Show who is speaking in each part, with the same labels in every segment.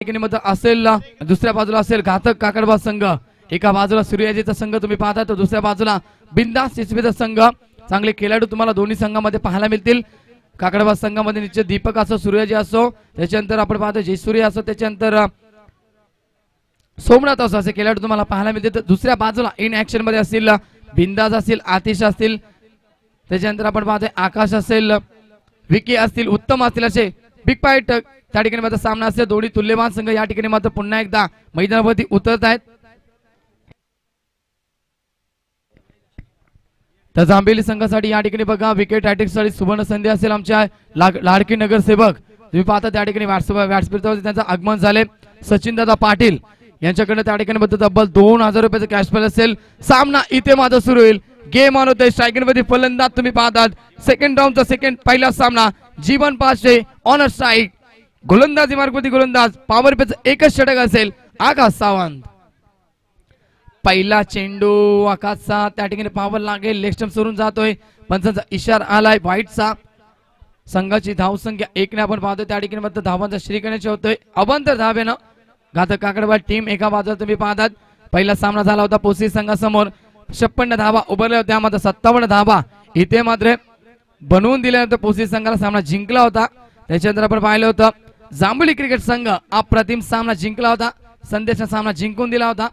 Speaker 1: मध्ये असेल, दुसऱ्या बाजूला असेल घातक काकडबा संघ, एका बाजूला सूर्याजीचा संघ तुम्ही पाहता, तर दुसऱ्या बाजूला बिंदास चिचबेचा संघ. चांगले खेळाडू तुम्हाला दोन्ही संघामध्ये पाहायला मिळतील. काकडबा संघामध्ये निश्चित दीपक असो, सूर्याजी असो, त्याच्यानंतर आपण पाहतो जयसूर्य असो, त्याच्यानंतर सोमनाथ असो, असे खेळाडू तुम्हाला पाहायला मिळतील. तर दुसऱ्या बाजूला इन ऍक्शन मध्ये असतील बिंदास असतील, आतिश असतील, त्याच्यानंतर आपण पाहतोय आकाश असेल, विकी असतील, उत्तम असतील, असे बिग फाईट त्या ठिकाणी मात्र सामना असेल. दोन्ही तुल्यमान संघ या ठिकाणी मात्र पुन्हा एकदा मैदानावरती उतरत आहेत. तर जांभेली संघासाठी या ठिकाणी बघा विकेट साठी सुवर्ण संधी असेल. आमच्या लाडकी नगरसेवक तुम्ही पाहता त्या ठिकाणी व्यासपीठावरती त्यांचं आगमन झाले. सचिन दादा पाटील यांच्याकडे त्या ठिकाणी मध्ये तब्बल 2000 रुपयाचं कॅश प्राइज असेल. सामना इथे मात्र सुरू होईल. गेम ऑन होते. स्ट्रायकिंग मध्ये फलंदाज तुम्ही पाहतात. सेकंड राऊंडचा पहिला सामना जीवन पाचशे ऑन स्ट्राईक. गोलंदाजी मार्गवरती गोलंदाज पॉवर पेचं एकच षटक असेल. आकाश सावंत पहिला चेंडू आकाशचा त्या ठिकाणी पॉवर लागेल. लेग स्टंप सोडून जातोय. पंचांचा इशारा आलाय व्हाईटचा. संघाची धावसंख्या 1 ने आपण पाहतोय. त्या ठिकाणी मात्र धावांचा श्रीगणेश होतोय. अवंतर धावेनं घातक काकडबा टीम एका बाजूला तुम्ही पाहतात. पहिला सामना झाला होता पोसी संघासमोर 56 धावा उभारल्या होत्या, मात्र 57 धावा इथे मात्र बनवून दिल्यानंतर पोसी संघाला सामना जिंकला होता. त्याच्यानंतर आपण पाहिलं होतं जांभुली क्रिकेट संघ अप्रतिम सामना जिंकला होता. संदेशचा सामना जिंकून दिला होता.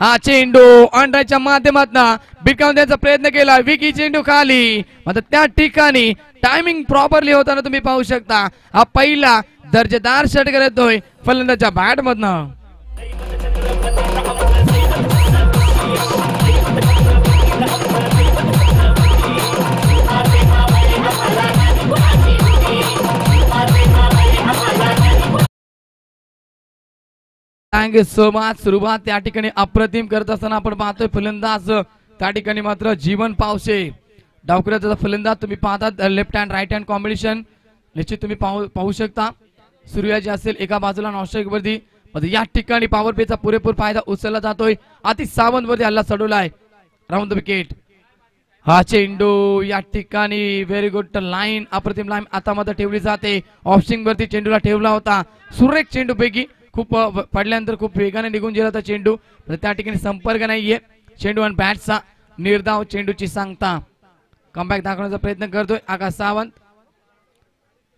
Speaker 1: हा चेंडू अंडरच्या माध्यमातून बिटकावून द्यायचा प्रयत्न केला. विकी चेंडू खाली, मात्र त्या ठिकाणी टायमिंग प्रॉपरली होताना तुम्ही पाहू शकता. हा पहिला दर्जेदार षटकार येतोय फलंदाजच्या बॅट मधनं. Thank you so much. सुरुवात त्या ठिकाणी अप्रतिम करत असताना आपण पाहतोय फलंदाज त्या ठिकाणी मात्र जीवन पावशे डावखुऱ्याचा फलंदाज तुम्ही पाहतात. Left hand right hand combination निश्चित तुम्ही पाहू शकता. सूर्याजी असेल एका बाजूला नॉस्ट्राईक वरती, या ठिकाणी पॉवर प्लेचा पुरेपूर फायदा उचलला जातोय. आतिश सावंत वरती हल्ला चढवलाय. Round the wicket. हा चेंडू या ठिकाणी व्हेरी गुड लाईन, अप्रतिम लाईन आता मात्र ठेवली जाते. ऑफस्विंग वरती चेंडूला ठेवला होता. सुरेख चेंडू पैकी खूप पडल्यानंतर खूप वेगाने निघून गेला होता चेंडू. त्या ठिकाणी संपर्क नाहीये. चेंडू आणि बॅटचा निर्धाव चेंडूची सांगता. कमबॅक दाखवण्याचा प्रयत्न करतोय आकाश सावंत.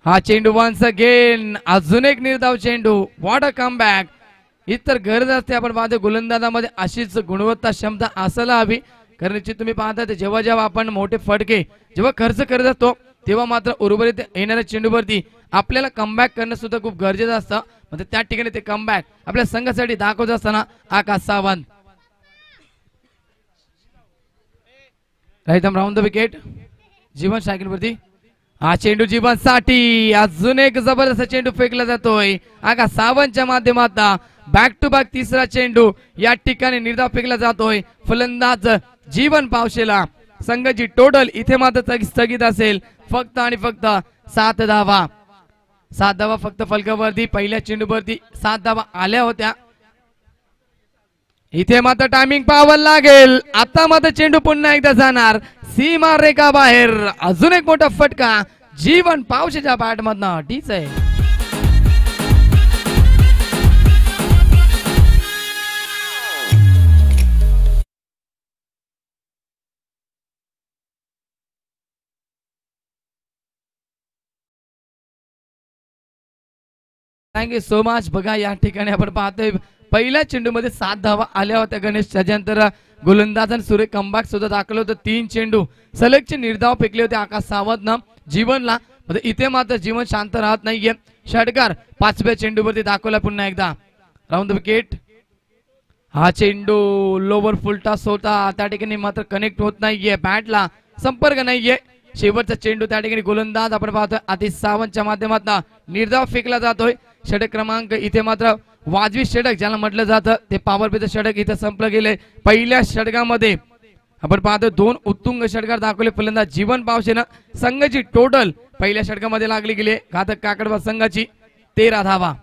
Speaker 1: हा चेंडू वन्स अगेन, अजून एक निर्धाव चेंडू. What a comeback. इतर गरज असते आपण पाहतो गोलंदाजामध्ये अशीच गुणवत्ता क्षमता असायला हवी. कारण निश्चित तुम्ही पाहता जेव्हा जेव्हा आपण मोठे फटके जेव्हा खर्च करत असतो तेव्हा मात्र उर्वरित येणाऱ्या चेंडूवरती आपल्याला कमबॅक करणं सुद्धा खूप गरजेचं असतं. म्हणजे त्या ठिकाणी ते कमबॅक आपल्या संघासाठी दाखवत असताना Akash Sawant. Round the wicket. Jeevan striking वरती. हा चेंडू जीवन साठी अजून एक जबरदस्त चेंडू फेकला जातोय आकाश सावंतच्या माध्यमातून. बॅक टू बॅक तिसरा चेंडू या ठिकाणी निर्धाव फेकला जातोय. फलंदाज जीवन पावशेला. संघाची टोटल इथे मात्र स्थगित असेल फक्त आणि फक्त 7 धावा. 7 धावा फक्त फलकावरती. पहिल्या चेंडूवरती 7 धावा आल्या होत्या. इथे मात्र टायमिंग पाहावं लागेल. आता मात्र चेंडू पुन्हा एकदा जाणार सीमा रेखा बाहेर. अजून एक मोठा फटका जीवन पावशेच्या बॅट मधनं. ठीक आहे. Thank you so much. बघा या ठिकाणी आपण पाहतोय पहिल्या चेंडूमध्ये 7 धावा आल्या होत्या गणेश. त्याच्यानंतर गोलंदाजांनी सुरेख कमबॅक सुद्धा दाखवलं होतं. 3 चेंडू सलगचे निर्धाव फेकले होते आकाश सावंतनं जीवनला. इथे मात्र जीवन शांत राहत नाहीये. षटकार 5व्या चेंडूवरती दाखवला पुन्हा एकदा. Round the wicket. हा चेंडू लोवर फुल टॉस होता. त्या ठिकाणी मात्र कनेक्ट होत नाहीये. बॅटला संपर्क नाहीये. शेवटचा चेंडू त्या ठिकाणी गोलंदाज आपण पाहतोय आतिश सावंतच्या माध्यमातून निर्धाव फेकला जातोय. षटक क्रमांक इथे मात्र वाजवी षटक ज्याला म्हटलं जातं ते पॉवर प्लेचं षटक इथे संपलं गेले. पहिल्या षटकामध्ये आपण पाहतोय 2 उत्तुंग षटकार दाखवले फलंदाज जीवन पावशेनं. संघाची टोटल पहिल्या षटकामध्ये लागली गेली घातक काकडबा संघाची 13 धावा.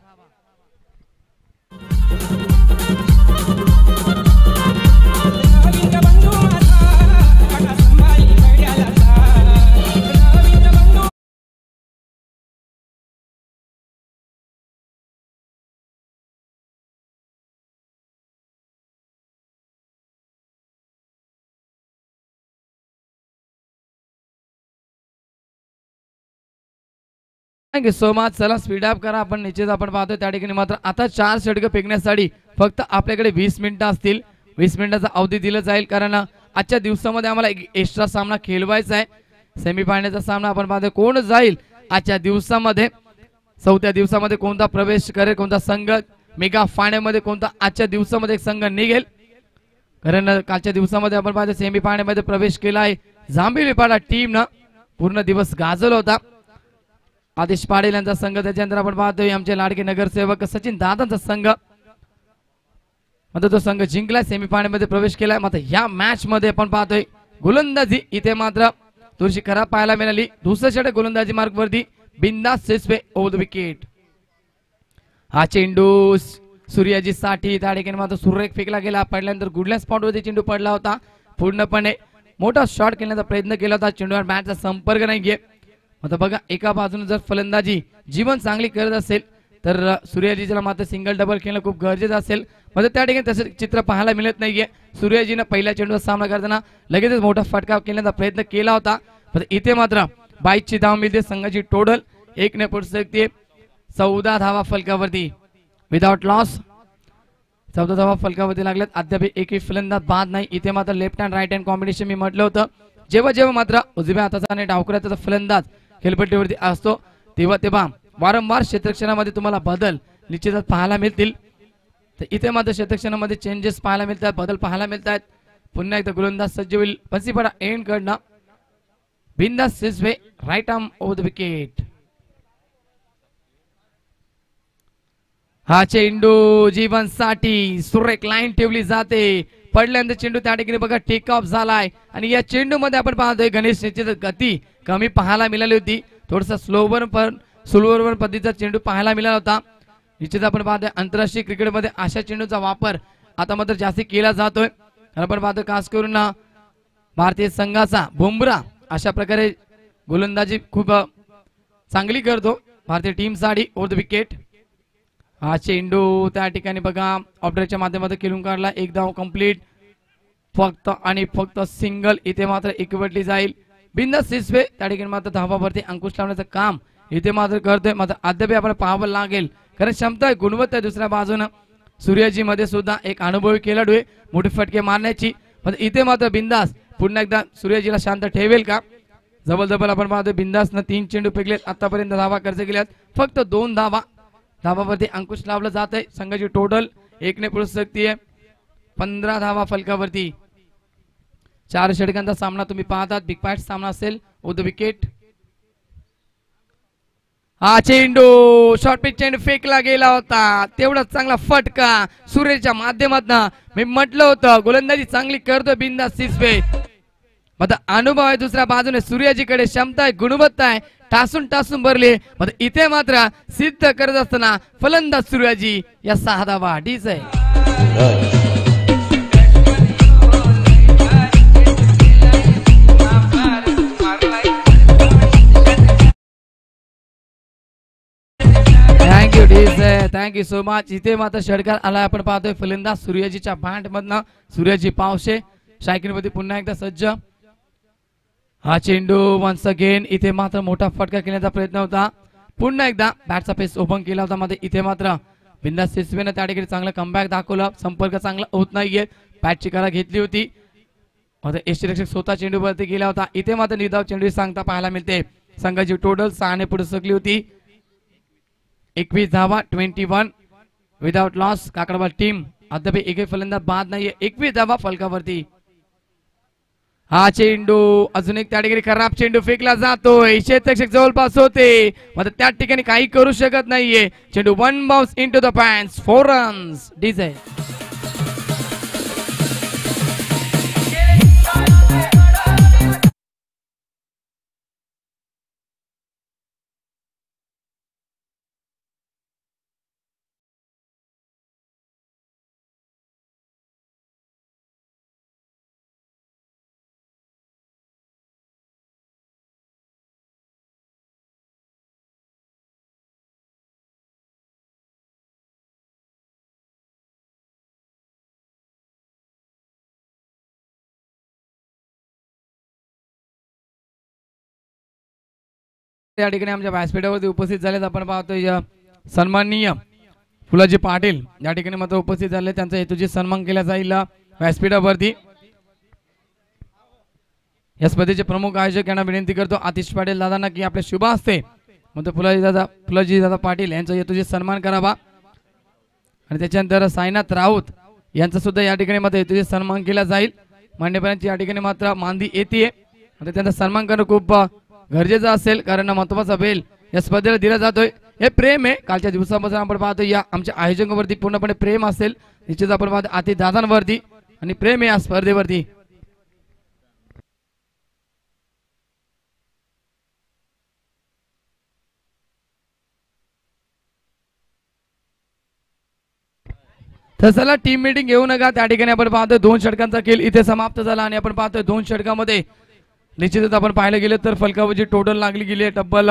Speaker 1: Thank you so much. चला स्पीड अप करा. आपण निश्चित आपण पाहतोय त्या ठिकाणी मात्र आता 4 षटकं फेकण्यासाठी फक्त आपल्याकडे 20 मिनिटं असतील. 20 मिनिटाचा अवधी दिला जाईल कारण आजच्या दिवसामध्ये आम्हाला एक एक्स्ट्रा सामना खेळवायचा आहे. सेमीफायनलचा सामना आपण पाहतोय कोण जाईल आजच्या दिवसामध्ये. चौथ्या दिवसामध्ये कोणता प्रवेश करेल, कोणता संघ मेगा फायनलमध्ये, कोणता आजच्या दिवसामध्ये एक संघ निघेल. कारण कालच्या दिवसामध्ये आपण पाहतो सेमी फायनलमध्ये प्रवेश केला आहे जांभीलीपाडा टीमनं. पूर्ण दिवस गाजवला होता. आदेश पाटील यांचा संघ, त्याच्यानंतर आपण पाहतोय आमचे लाडके नगरसेवक सचिन दादांचा संघ. तो संघ जिंकलाय, सेमीफायनल मध्ये प्रवेश केलाय. मात्र या मॅच मध्ये आपण पाहतोय गोलंदाजी इथे मात्र थोडीशी खराब पाहायला मिळाली. दुसऱ्या षटक गोलंदाजी मार्ग वरती बिंदास सिस्वे ओव्हर द विकेट. हा चेंडू सूर्याजी साठी त्या ठिकाणी मात्र सुरेख फेकला गेला. पडल्यानंतर गुडल्या स्पॉट वरती चेंडू पडला होता. पूर्णपणे मोठा शॉट खेळण्याचा प्रयत्न केला होता. चेंडूवर बॅटचा संपर्क नाहीये. आता बघा एका बाजूने जर फलंदाजी जीवन चांगली करत असेल तर सूर्याजीला मात्र सिंगल डबल खेळणं खूप गरजेचं असेल. म्हणजे त्या ठिकाणी तसे चित्र पाहायला मिळत नाहीये. सूर्याजीनं पहिल्या चेंडूचा सामना करताना लगेचच मोठा फटका खेळण्याचा प्रयत्न केला होता. इथे मात्र 22ची धाव मिळते. संघाची टोटल 1 ने पोहोचू शकते 14 धावा फलकावरती विदाउट लॉस. 14 धावा फलकावरती लागल्यात. अद्याप एकही फलंदाज बाद नाही. इथे मात्र left hand right hand combination मी म्हटलं होतं. जेव्हा जेव्हा मात्र उजव्या हाताचा आणि डावकऱ्याचा फलंदाज खेळपट्टीवरती असतो तेव्हा तेव्हा वारंवार क्षेत्रक्षणामध्ये तुम्हाला बदल निश्चितच पाहायला मिळतील. तर इथे मात्र क्षेत्रक्षणामध्ये चेंजेस पाहायला मिळतात, बदल पाहायला मिळतात. पुन्हा एकदा गोलंदाज सज्ज होईल. पसीपडा एंड कडनं बिंदास सिस्वे right arm over the wicket. हा चेंडू जीवनसाठी सुरेख लाईन ठेवली जाते. पडल्यानंतर चेंडू त्या ठिकाणी बघा टेक ऑफ झालाय आणि या चेंडू मध्ये आपण पाहतोय गणेश निश्चित गती कमी पाहायला मिळाली होती. थोडासा स्लोवर पद्धतीचा चेंडू पाहायला मिळाला होता. निश्चित आपण पाहतोय आंतरराष्ट्रीय क्रिकेटमध्ये अशा चेंडूचा वापर आता मात्र जास्ती केला जातोय. आपण पाहतोय खास करून भारतीय संघाचा बुमराह अशा प्रकारे गोलंदाजी खूप चांगली करतो भारतीय टीम साठी ओव्हर द विकेट. हा चेंडू त्या ठिकाणी बघा ऑपरेटरच्या माध्यमातून खेळून काढला. एक धाव कंप्लीट. फक्त आणि फक्त सिंगल इथे मात्र एकवटली जाईल. बिंदास सिस्वे त्या ठिकाणी मात्र धावावरती अंकुश लावण्याचं काम इथे मात्र करतोय. मात्र अद्याप आपण पाहावं लागेल कारण क्षमता आहे, गुणवत्ता आहे. दुसऱ्या बाजूने सूर्याजी मध्ये सुद्धा एक अनुभवी खेळाडू आहे मोठे फटके मारण्याची. इथे मात्र बिंदास पुन्हा एकदा सूर्याजीला शांत ठेवेल का. जबरदस्त आपण पाहतोय बिंदासनं 3 चेंडू फेकलेत. आतापर्यंत धावा खर्च केल्यात फक्त 2 धावा. धावावरती अंकुश लावलं जात आहे. संघाची टोटल 1 ने पोहोचू शकते 15 धावा फलकावरती. 4 षटकांचा सामना तुम्ही पाहतात. बिग पॅट सामना असेल ओव्हर द विकेट. हा चेंडू शॉर्ट पिच चेंडू फेकला गेला होता. तेवढा चांगला फटका सूर्याच्या माध्यमातून मी म्हटलं होतं गोलंदाजी चांगली करतोय बिंदास सिस्वे. आता अनुभव आहे दुसऱ्या बाजूने सूर्याजीकडे क्षमता आहे, गुणवत्ता आहे, टासून टासून भरले. इथे मात्र सिद्ध करत असताना फलंदाज सूर्याजी या 6 धावा डीज आहे. Thank you so much. इथे मात्र षटकार आला. आपण पाहतोय फलंदाज सूर्याजीच्या बॅट मधनं सूर्याजी पावशे शायकीनमध्ये पुन्हा एकदा सज्ज. हा चेंडू वन्स अगेन इथे मात्र मोठा फटका खेळण्याचा प्रयत्न होता. पुन्हा एकदा बॅटचा पेस ओपन केला होता. मध्ये इथे मात्र बिंदास सिस्वेने त्या ठिकाणी चांगला कमबॅक दाखवला. संपर्क चांगला होत नाहीये. बॅटची करा घेतली होती. यष्टीरक्षक स्वतः चेंडूवरती गेला होता. इथे मात्र निधाव चेंडू सांगता पाहायला मिळते. संघाची टोटल 6 ने पुढे सकली होती. 21 धावा 21 विदाउट लॉस. काकडाबाद टीम अद्याप एकही फलंदाज बाद नाहीये. 21 धावा फलकावरती. हा चेंडू अजून एक त्या ठिकाणी खराब चेंडू फेकला जातोय. क्षेत्ररक्षक जवळपास होते मात्र त्या ठिकाणी काही करू शकत नाहीये. चेंडू 1 bounce into the pens 4 runs DJ. या ठिकाणी आमच्या व्यासपीठावरती उपस्थित झालेत. आपण पाहतोय सन्माननीय फुलाजी पाटील या ठिकाणी मात्र उपस्थित झाले. त्यांचा हेतूची सन्मान केला जाईल व्यासपीठावरती. या स्पर्धेचे प्रमुख आयोजक यांना विनंती करतो आतिश पाटील दादांना की आपल्या शुभ हस्ते मग फुलाजी दादा पाटील यांचा हेतूची सन्मान करावा. आणि त्याच्यानंतर साईनाथ राऊत यांचा सुद्धा या ठिकाणी मात्र हेतूची सन्मान केला जाईल. मान्यवरांची या ठिकाणी मात्र मांदी येते. त्यांचा सन्मान करणं खूप गरजेचं असेल कारण महत्वाचा बेल या स्पर्धेला दिला जातोय. हे प्रेम आहे. कालच्या दिवसापासून आपण पाहतो या आमच्या आयोजकांवरती पूर्णपणे प्रेम असेल. निश्चित आपण पाहतो आतिश दादांवरती आणि प्रेम आहे या स्पर्धेवरती. तर चला टीम मीटिंग घेऊ नका. त्या ठिकाणी आपण पाहतोय 2 षटकांचा खेळ इथे समाप्त झाला आणि आपण पाहतोय 2 षटकामध्ये निश्चितच आपण पाहायला गेले तर फलकावरची टोटल लागली गेली आहे तब्बल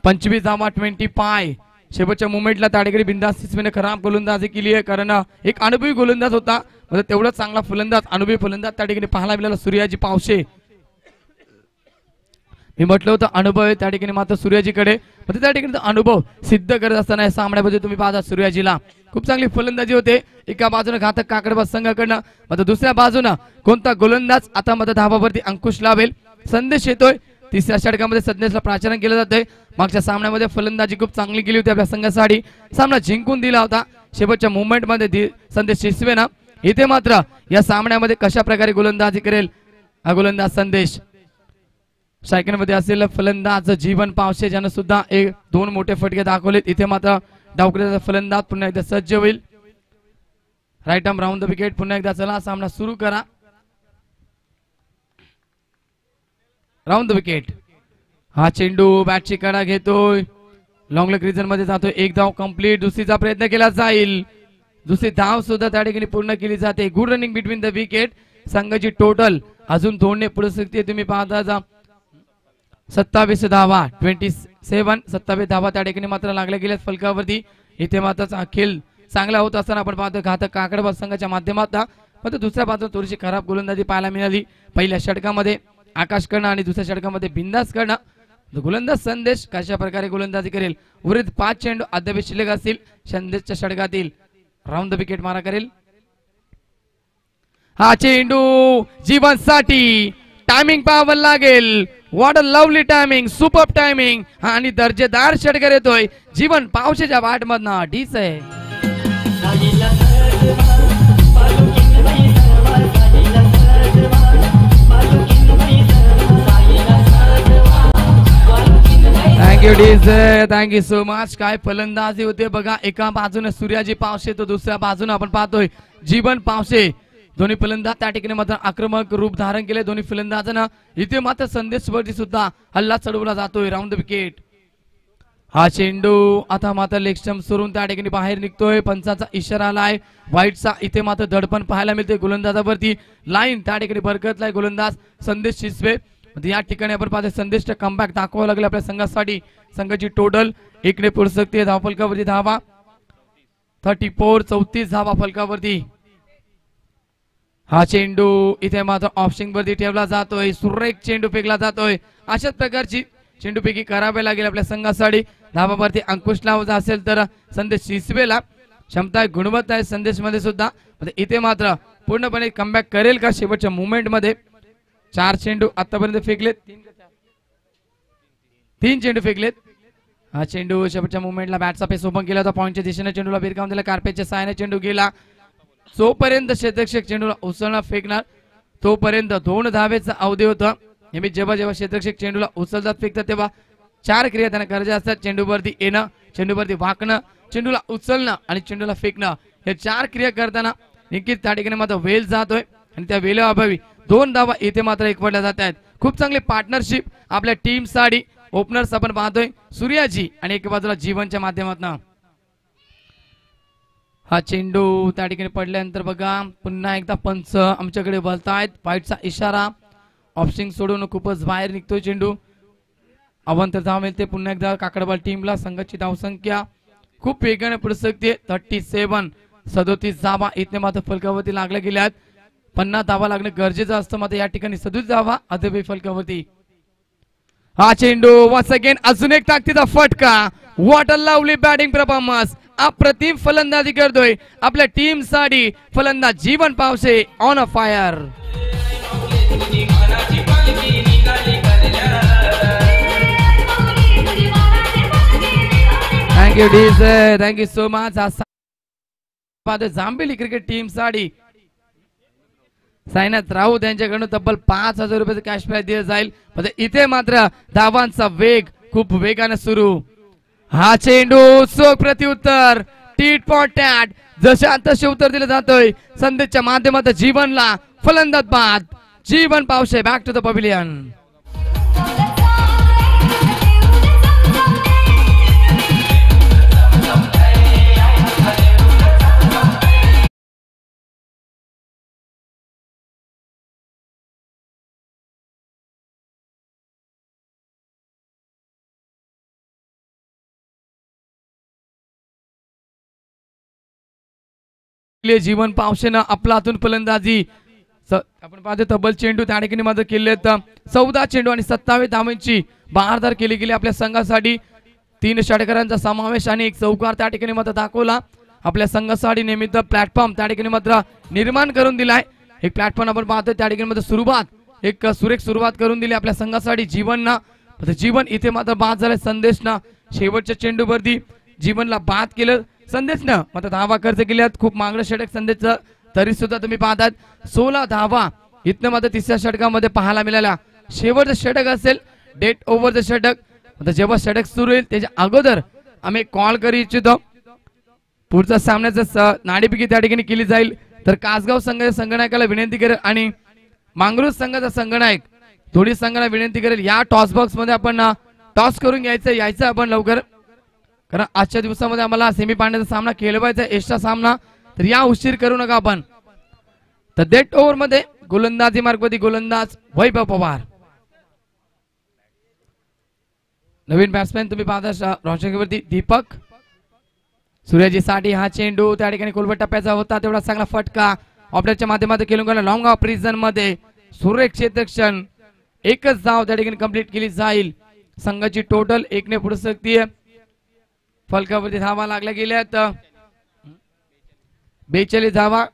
Speaker 1: 25 धावा 20 पाय. शेवटच्या मुवमेंटला त्या ठिकाणी बिंदास सिस्मीने खराब गोलंदाजी केली आहे कारण एक अनुभवी गोलंदाज होता. म्हणजे तेवढाच चांगला फलंदाज अनुभवी फलंदाज त्या ठिकाणी पाहायला मिळाला सूर्याजी पावशे. मी म्हटलं होतं अनुभव आहे त्या ठिकाणी मात्र सूर्याजीकडे. म्हणजे त्या ठिकाणी अनुभव सिद्ध करत असताना या सामन्यामध्ये तुम्ही पाहता सूर्याजीला खूप चांगली फलंदाजी होते. एका बाजूने घातक काकडबाज संघाकडनं मात्र दुसऱ्या बाजूने कोणता गोलंदाज आता मात्र धावावरती अंकुश लावेल संदेश येतोय. तिसऱ्या षटकामध्ये संदेशला प्राचारण केलं जातंय. मागच्या सामन्यामध्ये फलंदाजी खूप चांगली गेली होती आपल्या संघासाठी. सामना जिंकून दिला होता. शेवटच्या मुवमेंट मध्ये संदेश शिसवेना. इथे मात्र या सामन्यामध्ये कशा प्रकारे गोलंदाजी करेल हा गोलंदाज संदेश. सेकंड मध्ये असेल फलंदाज जीवन पावशे ज्यानं सुद्धा 2 मोठे फटके दाखवलेत. इथे मात्र डावकऱ्याचा फलंदाज पुन्हा एकदा सज्ज होईल. Right arm round the wicket. पुन्हा एकदा चला सामना सुरू करा. Round the wicket. हा चेंडू बॅटची कडा घेतोय. लॉंग लेग रिजन मध्ये जातोय. 1 धाव कंप्लीट. दुसरीचा प्रयत्न केला जाईल. दुसरी धाव सुद्धा त्या ठिकाणी पूर्ण केली जाते. Good running between the wicket. संघाची टोटल अजून 2 ने पुढे शकते. तुम्ही पाहता 27 धावा 27 धावा त्या ठिकाणी मात्र लागल्या गेल्यात फलकावरती. इथे मात्र खेळ चांगला होत असताना आपण पाहतो घातक काकडबाज संघाच्या माध्यमातून मात्र दुसऱ्या बाजूला थोडीशी खराब गोलंदाजी पाहायला मिळाली. पहिल्या षटकामध्ये आकाश करणं आणि दुसऱ्या षटकामध्ये बिंदास करणं. गोलंदाज संदेश कशा प्रकारे गोलंदाजी करेल. उर्वरित 5 चेंडू अद्याप शिल्लक असतील. संदेशच्या षटकातील राऊंड द विकेट मारा करेल. हा चेंडू जीवनसाठी टायमिंग पाहावं लागेल. What a lovely timing. Super timing आणि दर्जेदार षटकार येतोय जीवन पावशेच्या वाट मधनं. डीस आहे. थँक्यू डीस. Thank you so much. काय फलंदाजी होते बघा. एका बाजूने सूर्याजी पावशे तर दुसऱ्या बाजूने आपण पाहतोय जीवन पावशे. दोन्ही फलंदाज त्या ठिकाणी मात्र आक्रमक रूप धारण केले. दोन्ही फलंदाजांना इथे मात्र संदेशवरती सुद्धा हल्ला चढवला जातोय. Round the wicket. हा चेंडू आता मात्र लेग स्टंप सोडून त्या ठिकाणी बाहेर निघतोय. पंचाचा इशारा आलाय. व्हाईटचा इथे मात्र दडपण पाहायला मिळते गोलंदाजावरती. लाईन त्या ठिकाणी भरकतलाय गोलंदाज संदेश शिसवे. या ठिकाणी आपण पाहतो संदेशचा कमबॅक दाखवावं लागेल आपल्या संघासाठी. संघाची टोटल 1 ने पुढे सकते. धाव फलकावरती धावा 34 धावा फलकावरती. हा चेंडू इथे मात्र ऑप्शन वरती ठेवला जातोय. सुरेख चेंडू फेकला जातोय. अशाच प्रकारची चेंडूपैकी करावे लागेल आपल्या संघासाठी. धावावरती अंकुश लावायचा असेल तर संदेश शिसवेला क्षमता आहे गुणवत्ता आहे संदेश मध्ये सुद्धा. इथे मात्र पूर्णपणे कमबॅक करेल का शेवटच्या मुवमेंट मध्ये. 4 चेंडू आतापर्यंत फेकलेत. 3 चेंडू फेकलेत. हा चेंडू शेवटच्या मुवमेंटला बॅटचा पेस ओपन केला होता. पॉईंटच्या दिशेने चेंडूला भिरकावून दिला. कार्पेटच्या सहाय्याने चेंडू गेला. जोपर्यंत क्षेत्ररक्षक चेंडूला उचलणार फेकणार तोपर्यंत 2 धावेचा अवधी होता. नेहमी जेव्हा क्षेत्ररक्षक चेंडूला उचलतात फेकतात तेव्हा 4 क्रिया त्यांना करायच्या असतात. चेंडूवरती येणं, चेंडूवरती वाकणं, चेंडूला उचलणं आणि चेंडूला फेकणं. हे 4 क्रिया करताना निश्चित त्या ठिकाणी मात्र वेल जातोय आणि त्या वेळेअभावी 2 धावा इथे मात्र एकवटल्या जात आहेत. खूप चांगली पार्टनरशिप आपल्या टीम साठी. ओपनर्स आपण पाहतोय सूर्याजी आणि एक बाजूला जीवनच्या माध्यमातून. हा चेंडू त्या ठिकाणी पडल्यानंतर बघा पुन्हा एकदा पंच आमच्याकडे वळतायत. व्हाईटचा इशारा. ऑप्शन सोडून खूपच बाहेर निघतोय चेंडू. अवंतर धाव मिळते पुन्हा एकदा काकडबाल टीमला. संघाची धावसंख्या खूप वेगाने पुढे सकते. 37 धावा इथे मात्र फलकावरती लागल्या गेल्या आहेत. 50 धावा लागणं गरजेचं असतं. मात्र या ठिकाणी 37 धावा अद्याप फलकावरती. हा चेंडू वन्स अगेन अजून एक ताकदीचा फटका. What a lovely batting performance. अप्रतिम फलंदाजी करतोय आपल्या टीम साठी फलंदाज Jeevan Pawase on a fire. Thank you DJ, thank you so much. Jambheli cricket team साठी साईनाथ राऊत यांच्याकडून तब्बल 5,000 रुपयाचं कॅश प्राइज दिलं जाईल. इथे मात्र धावांचा वेग खूप वेगाने सुरू. हा चेंडू चोख प्रत्युत्तर टीट फॉर टॅट. जशा तसे उत्तर दिलं जातोय संदेशच्या माध्यमातून जीवनला फलंदाज बाद. Jeevan Pawashe back to the pavilion. जीवन पावशेनं आपला हातून फलंदाजी आपण पाहतो. तब्बल चेंडू त्या ठिकाणी मात्र केले 14 चेंडू आणि 27 धावांची बहारदार केली गेली आपल्या संघासाठी. 3 षटकारांचा समावेश आणि एक चौकार त्या ठिकाणी मात्र दाखवला. आपल्या संघासाठी नियमित प्लॅटफॉर्म त्या ठिकाणी मात्र निर्माण करून दिलाय. एक प्लॅटफॉर्म आपण पाहतो त्या ठिकाणी मात्र सुरुवात एक सुरेख सुरुवात करून दिली आपल्या संघासाठी जीवनना. जीवन इथे मात्र बाद झाले संदेशना. शेवटच्या चेंडूवरती जीवनला बाद केलं संदेशनं. मात्र धावा खर्च केल्यात. खूप मागणं षटक संदेशचं तरी सुद्धा तुम्ही पाहतात 16 धावा इथनं मात्र तिसऱ्या षटकामध्ये पाहायला मिळाल्या. शेवटचं षटक असेल डेट ओव्हरचं षटक. आता जेव्हा षटक सुरू होईल त्याच्या अगोदर आम्ही कॉल करू इच्छितो. पुढच्या सामन्याचं नाणेफेकी त्या ठिकाणी केली जाईल. तर कासगाव संघाच्या संघनायकाला विनंती करेल आणि मांगरूळ संघाचा संघनायक थोडी संघाला विनंती करेल या टॉस बॉक्स मध्ये आपण टॉस करून यायचं आपण लवकर. कारण आजच्या दिवसामध्ये आम्हाला सेमी पाण्याचा सामना खेळवायचा एक्स्ट्रा सामना. तर या उशीर करू नका आपण. तर डेट ओव्हर मध्ये गोलंदाजी मार्गवरती गोलंदाज वैभव पवार. नवीन बॅट्समॅन तुम्ही पाहता रोषणवरती दीपक सूर्याजी साठी. हा चेंडू त्या ठिकाणी कोलबट टप्प्याचा होता. तेवढा चांगला फटका ऑपरेटरच्या माध्यमातून केलं गेला. लॉंग ऑफ रिजन मध्ये सुरेख क्षेत्रक्षण. एकच धाव त्या ठिकाणी कंप्लीट केली जाईल. संघाची टोटल 1 ने पुढे सकतीये. फलकावरती धावा लागल्या गेल्यात 42 धावा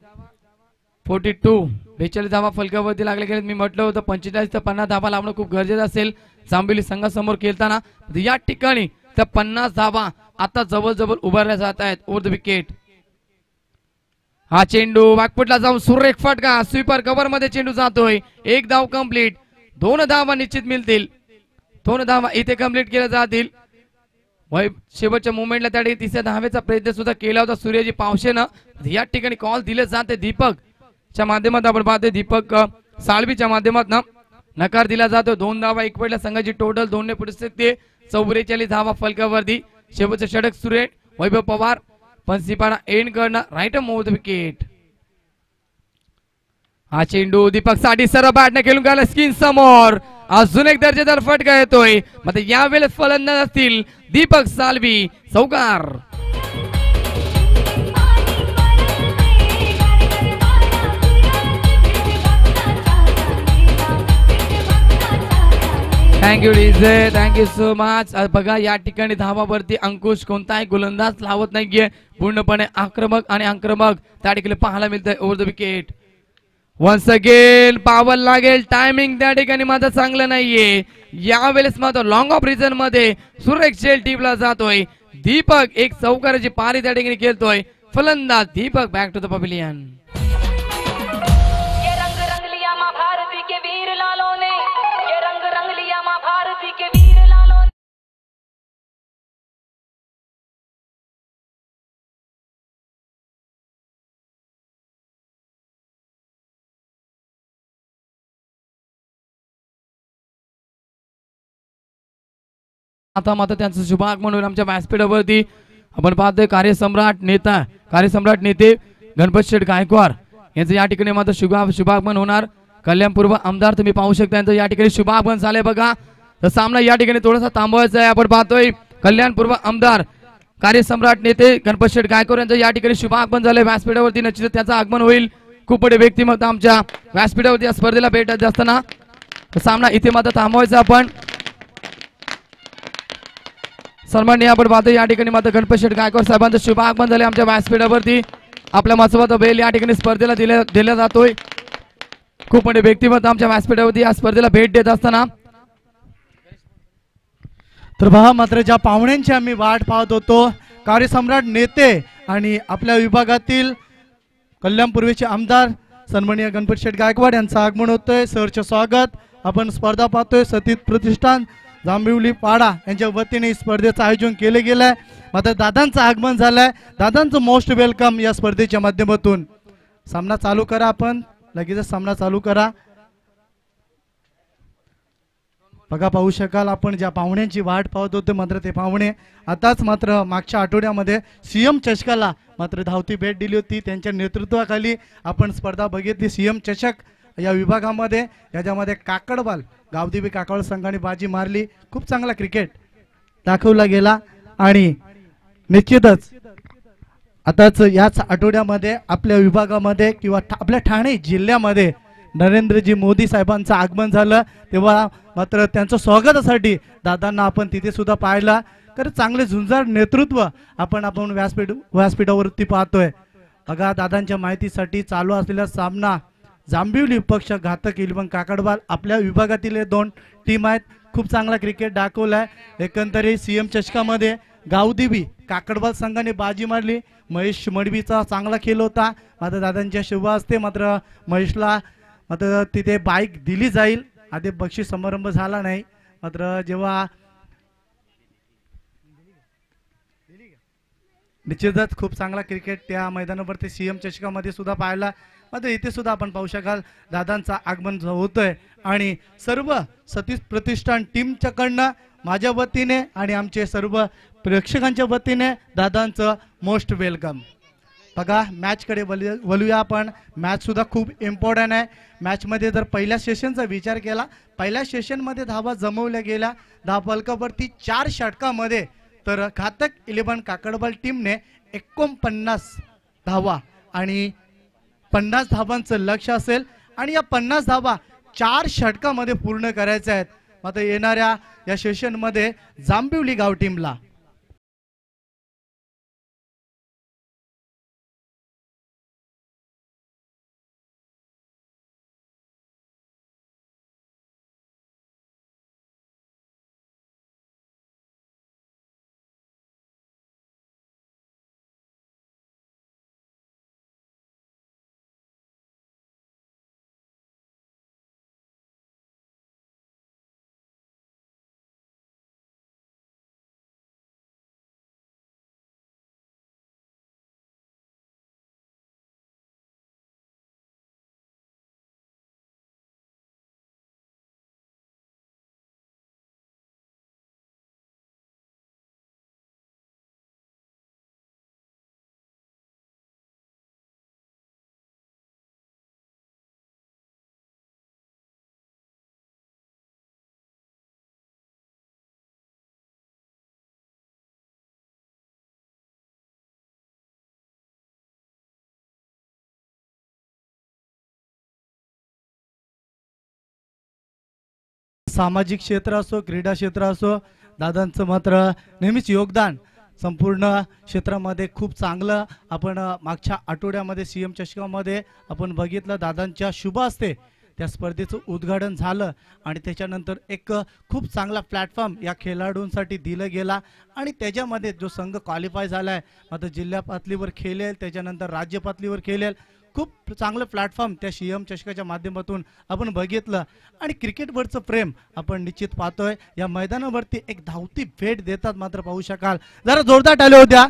Speaker 1: 42 42 धावा फलकावरती लागल्या गेल्यात. मी म्हटलं होतं 45 ते 50 धावा लावणं खूप गरजेचं असेल जांभेली संघासमोर खेळताना. या ठिकाणी त्या 50 धावा आता जवळ उभारल्या जात आहेत ओव्हर द विकेट. हा चेंडू बॅकफुटला जाऊन सुरेख फटका. स्वीपर कव्हर मध्ये चेंडू जातोय. 1 धाव कंप्लीट. 2 धावा निश्चित मिळतील. 2 धावा इथे कंप्लीट केल्या जातील. शेवटच्या मुवमेंटला त्या ठिकाणी तिसऱ्या धावेचा प्रयत्न सुद्धा केला होता सूर्याजी पावशेनं. या ठिकाणी कॉल दिले जाते दीपक च्या माध्यमातून आपण पाहतोय. दीपक साळवीच्या माध्यमातून नकार दिला जातो. 2 धावा एक पडल्या. संघाची टोटल 2 ने पुढे सकते. 44 धावा फलकावरती. शेवटचे षटक सुरेख वैभव पवार पंसीपाडा एंड करणार राईट ओव्हर द विकेट. हा चेंडू दीपक साठी सरळ बॅटने खेळून गेला स्किन समोर. अजून एक दर्जेदार फटका येतोय. मात्र यावेळेस फलंदाज असतील दीपक साळवी चौकार. Thank you DJ, thank you so much. बघा या ठिकाणी धावावरती अंकुश कोणताही गोलंदाज लावत नाहीये. पूर्णपणे आक्रमक आणि आक्रमक त्या ठिकाणी पाहायला मिळतंय over the wicket. Once again power लागेल. टायमिंग त्या ठिकाणी मात्र चांगलं नाहीये. यावेळेस मात्र लॉंग ऑफ रिजन मध्ये सुरेख झेल टीपला जातोय. दीपक एक चौकाराची पारी त्या ठिकाणी खेळतोय. फलंदाज Deepak back to the pavilion. आता मात्र त्यांचं शुभागमन होईल आमच्या व्यासपीठावरती. आपण पाहतोय कार्यसम्राट नेते गणपत शेठ गायकवाड यांचं या ठिकाणी मात्र शुभागमन होणार. कल्याणपूर्व आमदार तुम्ही पाहू शकता यांचं या ठिकाणी शुभागमन झालंय. बघा तर सामना या ठिकाणी थोडासा थांबवायचा आहे. आपण पाहतोय कल्याणपूर्व आमदार कार्यसम्राट नेते गणपत शेठ गायकवाड यांचं या ठिकाणी शुभागमन झालंय व्यासपीठावरती. निश्चित त्याचं आगमन होईल. खूप मोठे व्यक्तिमत्व आमच्या व्यासपीठावरती या स्पर्धेला भेटत असताना सामना इथे मात्र थांबवायचा आपण. सन्माननीय आपण पाहतो या ठिकाणी मात्र गणपत शेठ गायकवाड साहेबांचं शुभ आगमन झाले आमच्या व्यासपीठावरती. आपल्या मासोबत बैल या ठिकाणी स्पर्धेला दिला जातोय. खूप मोठे व्यक्तिमत्व आमच्या व्यासपीठावरती या स्पर्धेला भेट देत असताना.
Speaker 2: तर पहा मात्र ज्या पाहुण्यांची आम्ही वाट पाहत होतो, कार्यसम्राट नेते आणि आपल्या विभागातील कल्याणपूर्वेचे आमदार सन्माननीय गणपत शेठ गायकवाड यांचं आगमन होतोय. सरचे स्वागत. आपण स्पर्धा पाहतोय सतीत प्रतिष्ठान जांभिवली पाडा यांच्या वतीने स्पर्धेचं आयोजन केले गेलंय. मात्र दादांचं आगमन झालंय. दादांचं मोस्ट वेलकम या स्पर्धेच्या माध्यमातून. सामना चालू करा. आपण लगेचच सामना चालू करा. बघा पाहू शकाल आपण ज्या पाहुण्यांची वाट पाहत होते मात्र ते पाहुणे आताच मात्र मागच्या आठवड्यामध्ये सीएम चषकाला मात्र धावती भेट दिली होती. त्यांच्या नेतृत्वाखाली आपण स्पर्धा बघितली सीएम चषक या विभागामध्ये. याच्यामध्ये काकडबाल गावदेवी काकड संघाने बाजी मारली. खूप चांगला क्रिकेट दाखवला गेला आणि निश्चितच आताच याच आठवड्यामध्ये आपल्या विभागामध्ये किंवा आपल्या ठाणे जिल्ह्यामध्ये नरेंद्रजी मोदी साहेबांचं आगमन झालं. तेव्हा मात्र त्यांचं स्वागतासाठी दादांना आपण तिथे सुद्धा पाहिलं. तर चांगले झुंजार नेतृत्व आपण व्यासपीठावरती पाहतोय. बघा दादांच्या माहितीसाठी चालू असलेला सामना जांभिवली पक्ष घातक इलेव्हन काकडबाल आपल्या विभागातील दोन टीम आहेत. खूप चांगला क्रिकेट दाखवलाय. एकंदरीत सीएम चषकामध्ये गावदेवी काकडबाल संघाने बाजी मारली. महेश मडवीचा चांगला खेळ होता. मात्र दादांच्या शुभ हस्ते मात्र महेशला मात्र तिथे बाईक दिली जाईल. आधी बक्षीस समारंभ झाला नाही. मात्र जेव्हा निश्चितच खूप चांगला क्रिकेट त्या मैदानावरती सीएम चषकामध्ये सुद्धा पाहायला. मात्र इथे सुद्धा आपण पाहू शकाल दादांचा आगमन होतोय आणि सर्व सतीश प्रतिष्ठान टीमच्याकडनं माझ्या वतीने आणि आमचे सर्व प्रेक्षकांच्या वतीने दादांचं मोस्ट वेलकम. बघा मॅचकडे वळूया आपण. मॅच सुद्धा खूप इम्पॉर्टंट आहे. मॅचमध्ये जर पहिल्या सेशनचा विचार केला, पहिल्या सेशनमध्ये धावा जमवल्या गेल्या 10 फलकावरती 4 षटकामध्ये. तर घातक इलेव्हन काकडबाल टीमने 49 धावा आणि 50 धावांचं लक्ष असेल आणि या 50 धावा 4 षटकामध्ये पूर्ण करायच्या आहेत. मात्र येणाऱ्या या सेशनमध्ये जांभिवली गाव टीमला सामाजिक क्षेत्र असो क्रीडा क्षेत्र असो दादांचं मात्र नेहमीच योगदान संपूर्ण क्षेत्रामध्ये खूप चांगलं. आपण मागच्या आठवड्यामध्ये सीएम चषकामध्ये आपण बघितलं दादांच्या शुभ हस्ते त्या स्पर्धेचं उद्घाटन झालं आणि त्याच्यानंतर एक खूप चांगला प्लॅटफॉर्म या खेळाडूंसाठी दिला गेला आणि त्याच्यामध्ये जो संघ क्वालिफाय झाला आहे मात्र जिल्हा पातळीवर खेळेल त्याच्यानंतर राज्य पातळीवर खेळेल. खूप चांगलं प्लॅटफॉर्म त्या सीएम चषकाच्या माध्यमातून आपण बघितलं आणि क्रिकेटवरचं प्रेम आपण निश्चित पाहतोय. या मैदानावरती एक धावती भेट देतात मात्र पाहू शकाल. जरा जोरदार टाळ्या होत्या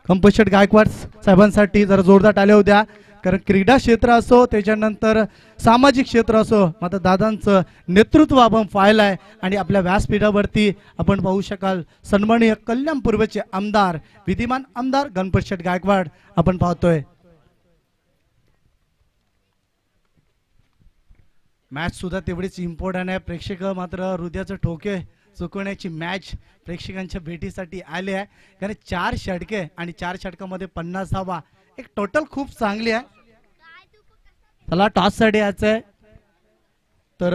Speaker 2: गणपत शेठ गायकवाड साहेबांसाठी. जरा जोरदार टाळ्या होत्या. कारण क्रीडा क्षेत्र असो त्याच्यानंतर सामाजिक क्षेत्र असो मात्र दादांचं नेतृत्व आपण पाहिलं आहे आणि आपल्या व्यासपीठावरती आपण पाहू शकाल सन्माननीय कल्याणपूर्वेचे आमदार विद्यमान आमदार गणपत शेठ गायकवाड आपण पाहतोय. मॅच सुद्धा तेवढीच इम्पॉर्टंट आहे. प्रेक्षक मात्र हृदयाचं ठोके चुकवण्याची मॅच प्रेक्षकांच्या भेटीसाठी आले आहे. कारण 4 षटके आणि 4 षटकामध्ये 50 धावा एक टोटल खूप चांगली आहे. चला टॉस साठी यायचं आहे तर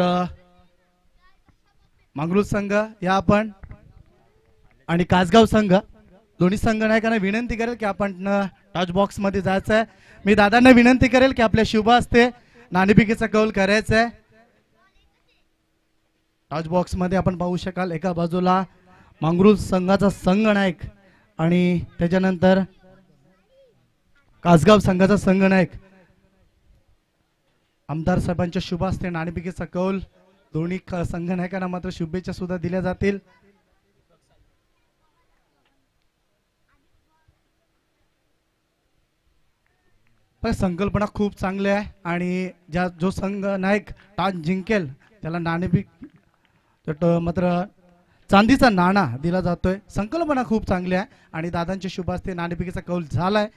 Speaker 2: मंगळूर संघ या आपण आणि कासगाव संघ दोन्ही संघनायकांना विनंती करेल की आपण टच बॉक्स मध्ये जायचं आहे। मी दादांना विनंती करेल की आपल्या शुभ हस्ते नाणेफेकीचा कौल करायचा आहे। टच बॉक्स मध्ये आपण पाहू शकाल एका बाजूला मांगरूळ संघाचा संघनायक आणि त्याच्यानंतर कासगाव संघाचा संघनायक आमदार साहेबांच्या शुभ हस्ते नाणेफेकीचा कौल दोन्ही संघनायकांना मात्र शुभेच्छा सुद्धा दिल्या जातील। संकल्पना खूप चांगली आहे आणि जो संघ नायक टॉस जिंकेल त्याला नाणेफेक मात्र चांदीचा नाणा दिला जातोय। संकल्पना खूप चांगली आहे आणि दादांच्या शुभ हस्ते नाणेफेकीचा कौल झालाय।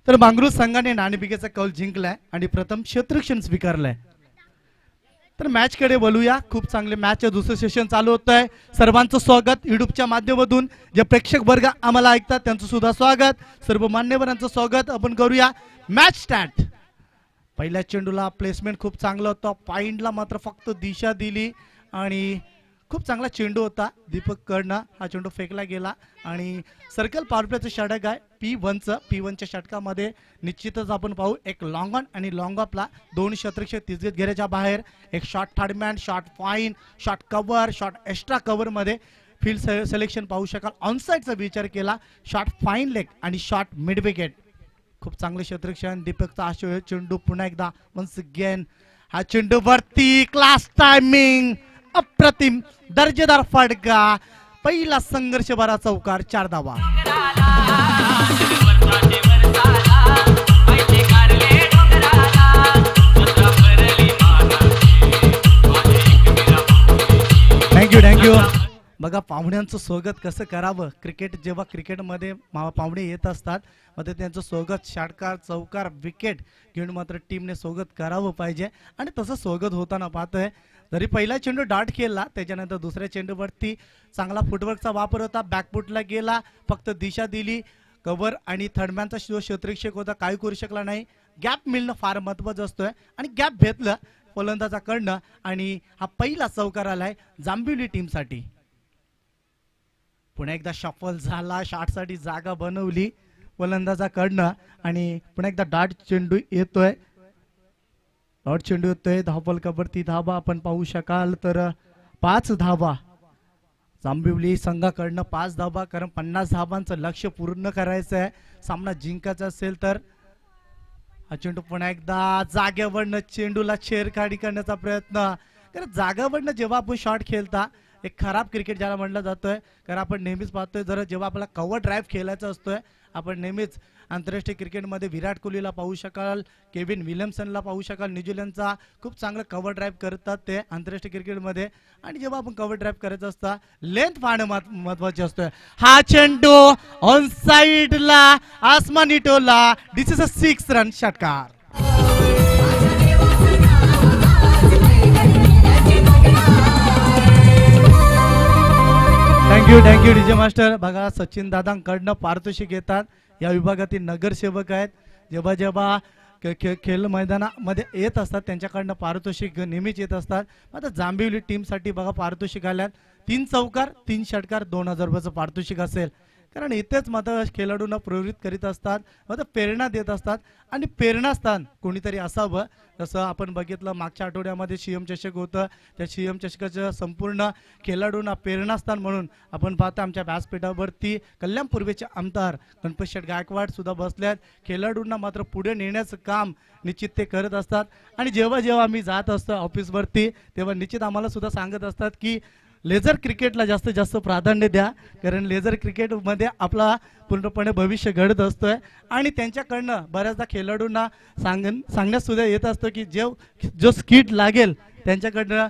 Speaker 2: तर मांगरूळ संघाने नाणेफेकीचा कौल जिंकलाय आणि प्रथम क्षेत्ररक्षण स्वीकारलंय। तर मॅच कडे बोलूया। खूप चांगले मॅचचं दुसरं सेशन चालू होत आहे। सर्वांचं स्वागत युट्यूबच्या माध्यमातून जे प्रेक्षक वर्ग आम्हाला ऐकतात त्यांचं सुद्धा स्वागत, सर्व मान्यवरांचं स्वागत आपण करूया। Match start. पहिल्या चेंडूला प्लेसमेंट खूप चांगलं होतं, पॉइंटला मात्र फक्त दिशा दिली आणि खूप चांगला चेंडू होता दीपक कडनं हा चेंडू फेकला गेला आणि सर्कल पॉवर प्लेचं षटक आहे P1च्या षटकामध्ये निश्चितच आपण पाहू एक लॉंग ऑन आणि लॉंग ऑफला दोन क्षेत्ररक्षक तिजगीत घेऱ्याच्या बाहेर एक shot third man shot fine shot cover shot extra cover मध्ये फील्ड सिलेक्शन पाहू शकाल। ऑनसाइडचा विचार केला शॉट फाईन लेग आणि शॉट मिड विकेट। खूप चांगले क्षेत्ररक्षण दीपकचा आशय चेंडू पुन्हा एकदा वन्स अगेन हा चेंडू वरती क्लास टायमिंग अप्रतिम दर्जेदार फटका पहिला संघर्ष भरा चौकार 4 धावा। थँक्यू बघा पाहुण्यांचं स्वागत कसं करावं। क्रिकेट जेव्हा क्रिकेटमध्ये पाहुणे येत असतात मध्ये त्यांचं स्वागत षटकार चौकार विकेट घेऊन मात्र टीमने स्वागत करावं पाहिजे आणि तसं स्वागत होताना पाहतोय। जरी पहिला चेंडू डॉट केला त्याच्यानंतर दुसऱ्या चेंडूवरती चांगला फुटवर्कचा वापर होता, बॅकफुटला गेला, फक्त दिशा दिली, कव्हर आणि थर्डमॅनचा जो क्षेत्ररक्षक होता काही करू शकला नाही। गॅप मिळणं फार महत्त्वाचं असतोय आणि गॅप घेतलं फलंदाजाकडनं आणि हा पहिला चौकार आलाय जांभिवली टीमसाठी। पुन्हा एकदा शफल झाला, शॉटसाठी जागा बनवली फलंदाजाकडनं आणि पुन्हा एकदा डॉट चेंडू येतोय, डॉट चेंडू येतोय धावफल कबरती धावा आपण पाहू शकाल। तर 5 धावा जांभिवली संघाकडनं 5 धावा, कारण 50 धावांचं लक्ष पूर्ण करायचं आहे सामना जिंकायचा असेल तर। हा चेंडू पुन्हा एकदा जागेवरनं चेंडूला छेडछाडी करण्याचा प्रयत्न, कारण जागेवरनं जेव्हा आपण शॉट खेळता एक खराब क्रिकेट ज्याला म्हणलं जातोय, कारण आपण नेहमीच पाहतोय जर जेव्हा आपल्याला कव्हर ड्राईव्ह खेळायचा असतोय आपण नेहमीच आंतरराष्ट्रीय क्रिकेटमध्ये विराट कोहलीला पाहू शकाल, केविन विल्यमसनला पाहू शकाल, न्यूझीलंडचा खूप चांगलं कव्हर ड्राईव्ह करतात ते आंतरराष्ट्रीय क्रिकेटमध्ये। आणि जेव्हा आपण कव्हर ड्राईव्ह करायचं असतं लेंथ पाहणं महत्वाचे असतोय। हा चेंडू ऑन साइडला आसमानी टोला, दिस इज अ 6 रन षटकार। Thank you DJ master. बघा सचिन दादांकडनं पारितोषिक घेतात, या विभागातील नगरसेवक आहेत, जेव्हा जेव्हा खेळ मैदानामध्ये येत असतात त्यांच्याकडनं पारितोषिक नेहमीच येत असतात। आता जांभिवली टीमसाठी बघा पारितोषिक आल्यात 3 चौकार 3 षटकार 2000 रुपयाचं पारितोषिक असेल, कारण इथेच मात्र खेळाडूंना प्रेरित करीत असतात, मात्र प्रेरणा देत असतात आणि प्रेरणास्थान कोणीतरी असावं। जसं आपण बघितलं मागच्या आठवड्यामध्ये सीएम चषक होतं, त्या सीएम चषकाचं संपूर्ण खेळाडूंना प्रेरणास्थान म्हणून आपण पाहतो आमच्या व्यासपीठावरती कल्याण पूर्वेचे आमदार गणपत शेठ गायकवाड सुद्धा बसल्यात। खेळाडूंना मात्र पुढे नेण्याचं काम निश्चित ते करत असतात आणि जेव्हा जेव्हा आम्ही जात असतो ऑफिसवरती तेव्हा निश्चित आम्हाला सुद्धा सांगत असतात की लेझर क्रिकेटला जास्तीत जास्त प्राधान्य द्या, कारण लेझर क्रिकेटमध्ये आपला पूर्णपणे भविष्य घडत असतोय आणि त्यांच्याकडनं बऱ्याचदा खेळाडूंना सांगण्यात सुद्धा येत असतं की जो स्किट लागेल त्यांच्याकडनं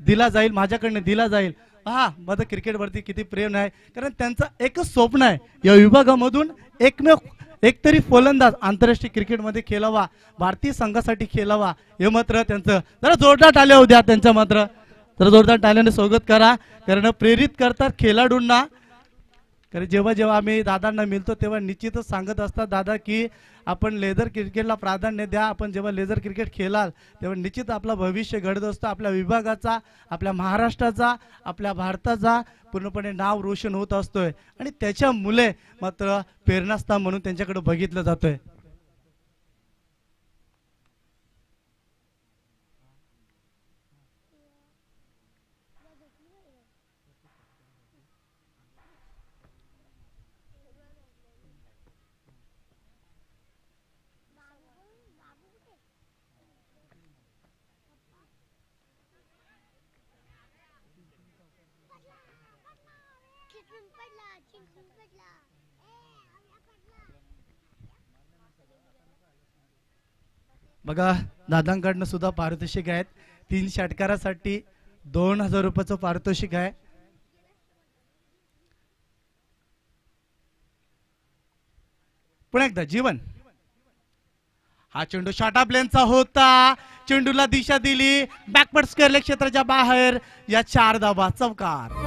Speaker 2: दिला जाईल, माझ्याकडनं दिला जाईल। हा माझं क्रिकेटवरती किती प्रेम आहे, कारण त्यांचं एकच स्वप्न आहे या विभागामधून एक तरी फलंदाज आंतरराष्ट्रीय क्रिकेटमध्ये खेळावा, भारतीय संघासाठी खेळावा, हे मात्र त्यांचं जरा जोरदार टाळ्या होऊ द्या त्यांच्या मात्र, तर जोरदार टाळ्याने स्वागत करा, कारण प्रेरित करतात खेळाडूंना कारण जेव्हा जेव्हा आम्ही दादांना मिळतो तेव्हा निश्चितच सांगत असतात दादा की आपण लेझर क्रिकेटला प्राधान्य द्या. आपण जेव्हा लेझर क्रिकेट खेळाल तेव्हा निश्चित आपलं भविष्य घडत असतं. आपल्या विभागाचा, आपल्या महाराष्ट्राचा, आपल्या भारताचा पूर्णपणे नाव रोशन होत असतोय आणि त्याच्यामुळे मात्र प्रेरणास्थान म्हणून त्यांच्याकडे बघितलं जातोय. बघा दादांकडनं सुद्धा पारितोषिक आहेत. 3 षटकारासाठी 2000 रुपयाचं पारितोषिक आहे. पुन्हा एकदा जीवन. हा चेंडू शॉर्ट ऑफ लेनचा होता. चेंडूला दिशा दिली, बॅकवर्ड स्क्वेअर क्षेत्राच्या बाहेर. या 4 धावा, चौकार.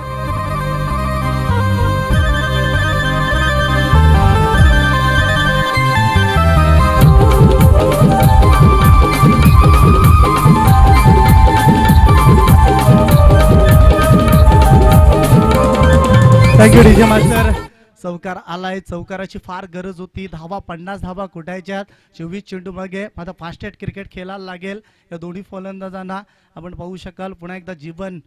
Speaker 2: Thank you DJ master. चौकार आलाय. चौकाराची फार गरज होती. धावा 50 धावा कुठायच्यात. 24 चेंडू मागे आता फास्टेस्ट क्रिकेट खेळायला लागेल या दोन्ही फलंदाजांना. आपण पाहू शकाल पुन्हा एकदा जीवन.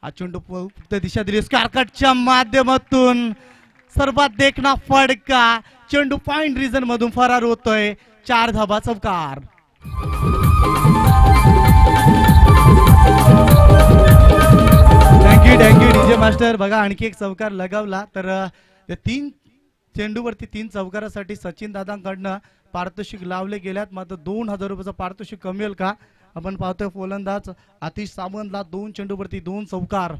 Speaker 2: हा चेंडू फक्त दिशा दिली स्कारकटच्या माध्यमातून. सर्वात देखना फडका. चेंडू पॉइंट रिजन मधून फरार होतोय. 4 धावा, चौकार. Thank you DJ master. बघा आणखी एक चौकार लगावला. तर 3 चेंडूवरती 3 चौकारासाठी सचिन दादांकडनं पारितोषिक लावले गेल्यात. मात्र 2000 रुपयाचं पारितोषिक कमी होईल का? आपण पाहतोय फलंदाज आतिश सावंतला 2 चेंडूवरती 2 चौकार.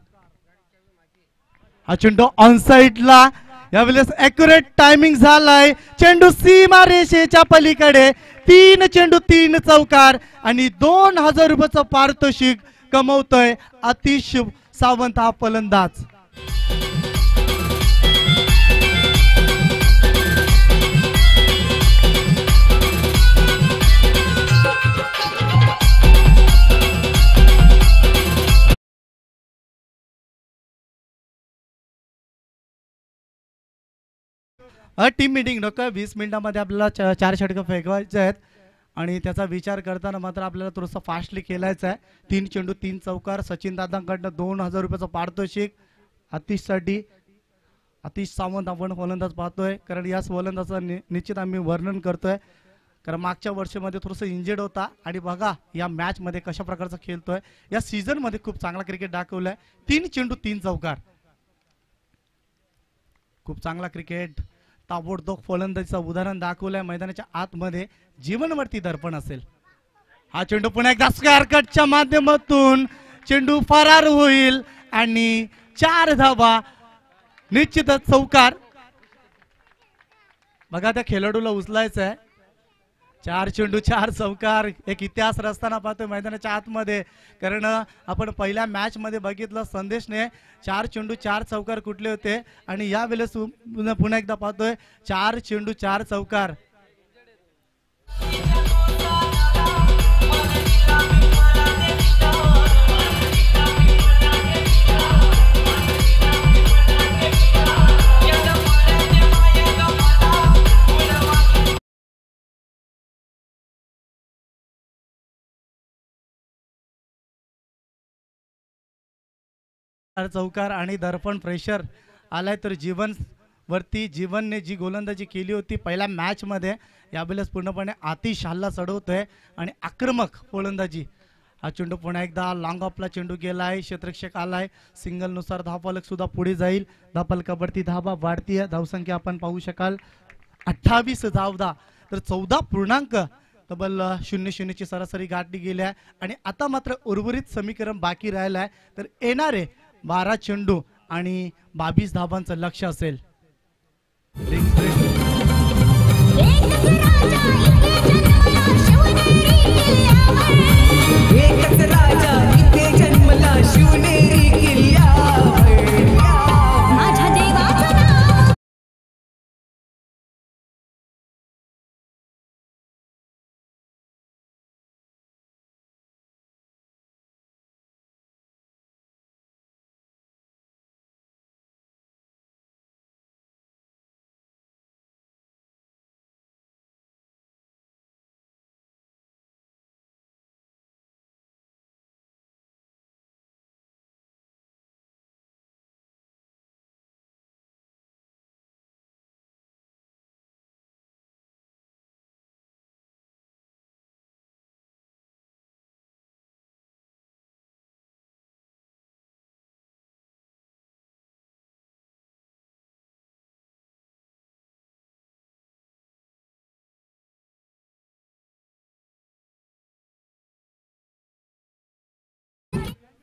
Speaker 2: हा चेंडू ऑन साइडला. यावेळेस ॲक्युरेट टायमिंग झालाय. चेंडू सीमा रेषेच्या पलीकडे. 3 चेंडू 3 चौकार आणि 2000 रुपयाचं पारितोषिक कमवतोय आतिश सावंत हा फलंदाज. टीम मीटिंग नको. 20 मिनिटांमध्ये आपल्याला 4 षटकं फेकवायचे आहेत आणि त्याचा विचार करताना मात्र आपल्याला थोडंसं फास्टली खेळायचं आहे. 3 चेंडू 3 चौकार. सचिन दादांकडनं 2000 रुपयाचं पारितोषिक आतिशसाठी. आतिश सावंत आपण फलंदाज पाहतोय. कारण या फलंदाजाचं निश्चित आम्ही वर्णन करतोय. कारण मागच्या वर्षामध्ये थोडंसं इंजर्ड होता आणि बघा या मॅच मध्ये कशा प्रकारचा खेळतोय. या सीझन मध्ये खूप चांगला क्रिकेट दाखवलाय. 3 चेंडू 3 चौकार. खूप चांगला क्रिकेट. ताबडतोब फलंदाजीचं उदाहरण दाखवलंय. मैदानाच्या आतमध्ये जीवनवरती दर्पण असेल. हा चेंडू पुन्हा एकदा स्क्वेअर कटच्या माध्यमातून चेंडू फरार होईल आणि 4 धावा, निश्चितच चौकार. बघा त्या खेळाडूला उचलायचं आहे. 4 चेंडू 4 चौकार. एक इतिहास रचताना पाहतोय मैदानाच्या आतमध्ये. कारण आपण पहिल्या मॅच मध्ये बघितलं संदेशने 4 चेंडू 4 चौकार कुठले होते आणि या वेळेस पुन्हा एकदा पाहतोय 4 चेंडू 4 चौकार. चौकार आणि दर्पण प्रेशर आलाय. तर जीवन वरती जीवनने जी गोलंदाजी केली होती पहिल्या मॅच मध्ये यावेळेस पूर्णपणे आतिश हल्ला चढवतोय आणि आक्रमक गोलंदाजी. हा चेंडू पुन्हा एकदा लॉंग ऑफला चेंडू गेलाय. क्षेत्ररक्षक आलाय. सिंगल नुसार धावफलक सुद्धा पुढे जाईल. धावफलकावरती धावा वाढतीय. धावसंख्या आपण पाहू शकाल 28 धावदा. तर 14 पूर्णांक तब्बल 0-0 ची सरासरी गाठली गेली आहे आणि आता मात्र उर्वरित समीकरण बाकी राहिलं आहे. तर येणारे 12 चेंडू आणि 22 धावांचं लक्ष असेल.
Speaker 3: एकच राजा इथे जन्मला शिवनेरी किल्ल्यावर. माझ्या देवाचं नाव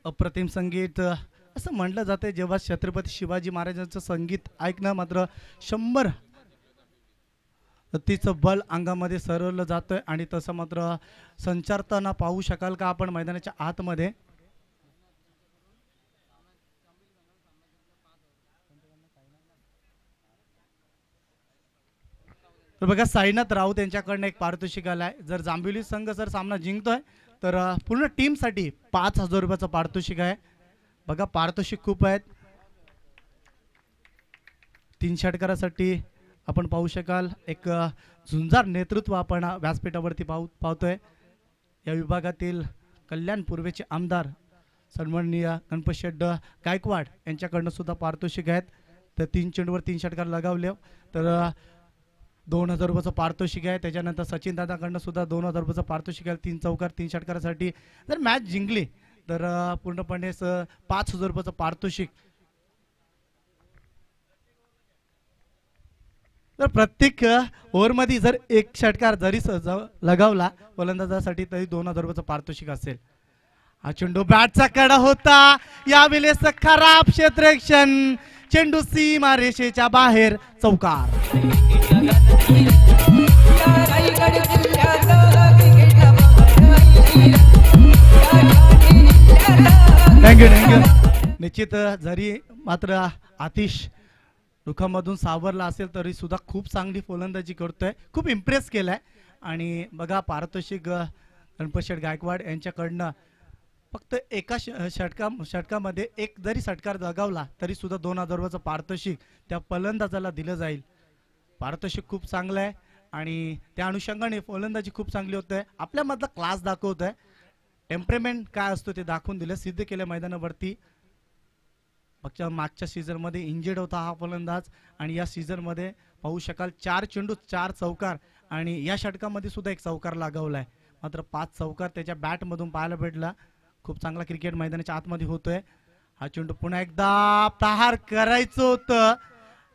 Speaker 2: अप्रतिम संगीत असं म्हटलं जाते, जेव्हा छत्रपती शिवाजी महाराजांचं संगीत ऐकणं मात्र 100 तिचं बल अंगामध्ये सरवलं जातं आणि तसं मात्र संचारताना पाहू शकाल का आपण मैदानाच्या आतमध्ये. तर बघा साईनाथ राऊत यांच्याकडनं एक पारितोषिक आलाय. जर जांभिवली संघ जर सामना जिंकतोय तर पूर्ण टीमसाठी 5,000 रुपयाचं पारितोषिक आहे. बघा पारितोषिक खूप आहेत. 3 षटकारासाठी आपण पाहू शकाल एक झुंजार नेतृत्व आपण व्यासपीठावरती पाहतोय. या विभागातील कल्याण पूर्वेचे आमदार सन्माननीय गणपत शेठ गायकवाड यांच्याकडनं सुद्धा पारितोषिक आहेत. तर 3 चेंडूवर 3 षटकार लगावले तर 2,000 रुपयाचं पारितोषिक आहे. त्याच्यानंतर सचिन दादाकडनं सुद्धा 2,000 रुपयाचं पारितोषिक आहे. 3 चौकार 3 षटकारासाठी जर मॅच जिंकली तर पूर्णपणे 5,000 रुपयाचं पारितोषिक. तर प्रत्येक ओव्हरमध्ये जर 1 षटकार जरी लगावला फलंदाजासाठी तरी 2,000 रुपयाचं पारितोषिक असेल. हा चेंडू बॅटचा कडा होता. यावेळेस खराब क्षेत्ररक्षण, चेंडू सीमा रेषेच्या बाहेर, चौकार. Thank you thank you. निश्चित जरी मात्र आतिश दुखामधून सावरला असेल तरी सुद्धा खूप चांगली फलंदाजी करतोय. खूप इम्प्रेस केलाय. आणि बघा पारितोषिक गणपत शेठ गायकवाड यांच्याकडनं फक्त एका षटकामध्ये 1 जरी षटकार लगावला तरी सुद्धा 2,000 रुपयाचं पारितोषिक त्या फलंदाजाला दिलं जाईल. पारितोषिक खूप चांगलं आहे आणि त्या अनुषंगाने फलंदाजी खूप चांगली होत आहे. आपल्यामधला क्लास दाखवत आहे. टेम्परेमेंट काय असतो ते दाखवून दिलं, सिद्ध केलं मैदानावरती. मागच्या सीझनमध्ये इंजर्ड होता हा फलंदाज आणि या सीझनमध्ये पाहू शकाल 4 चेंडू 4 चौकार आणि या षटकामध्ये सुद्धा 1 चौकार लगावलाय. मात्र 5 चौकार त्याच्या बॅटमधून पाहायला भेटला. खूप चांगला क्रिकेट मैदानाच्या आतमध्ये होतोय. हा चेंडू पुन्हा एकदा प्रहार करायचं होतं.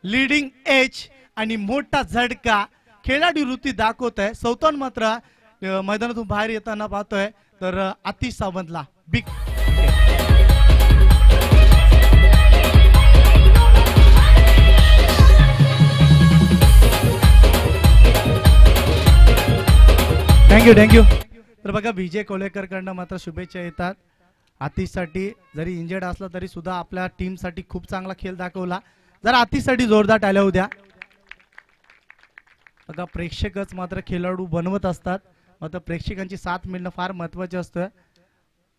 Speaker 2: लीडिंग एज आणि मोठा झटका खेळाडू वृत्ती दाखवत आहे. सौतान मात्र मैदानातून बाहेर येताना पाहतोय तर आतिश सावंतला बिग. थँक्यू. तर बघा विजय कोलेकर कडनं मात्र शुभेच्छा येतात. आतिशसाठी जरी इंजर्ड असला तरी सुद्धा आपल्या टीमसाठी खूप चांगला खेळ दाखवला. जर आतिशसाठी जोरदार टाळ्या उद्या. बघा प्रेक्षकच मात्र खेळाडू बनवत असतात. मात्र प्रेक्षकांची साथ मिळणं फार महत्त्वाचं असतं.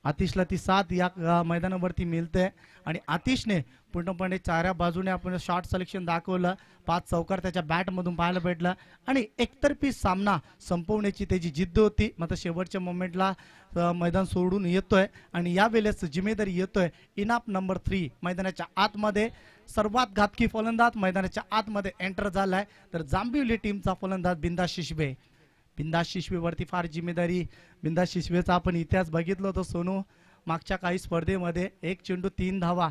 Speaker 2: आतिशला ती साथ या मैदानावरती मिळते आणि आतिशने पूर्णपणे 4 बाजूने आपण शॉट सिलेक्शन दाखवलं. 5 चौकार त्याच्या बॅटमधून पाहायला भेटला आणि एकतर्फी सामना संपवण्याची त्याची जिद्द होती. मात्र शेवटच्या मोमेंटला मैदान सोडून येतोय आणि यावेळेस जिम्मेदारी येतोय इनाफ नंबर 3 मैदानाच्या आतमध्ये. सर्वात घातकी फलंदाज मैदानाच्या आतमध्ये एंटर झालाय तर जांभिवली टीमचा फलंदाज बिंदास शिशवे. बिंदास शिशवेवरती फार जिम्मेदारी. बिंदास शिशवेचा आपण इतिहास बघितलं होतं सोनू. मागच्या काही स्पर्धेमध्ये 1 चेंडू 3 धावा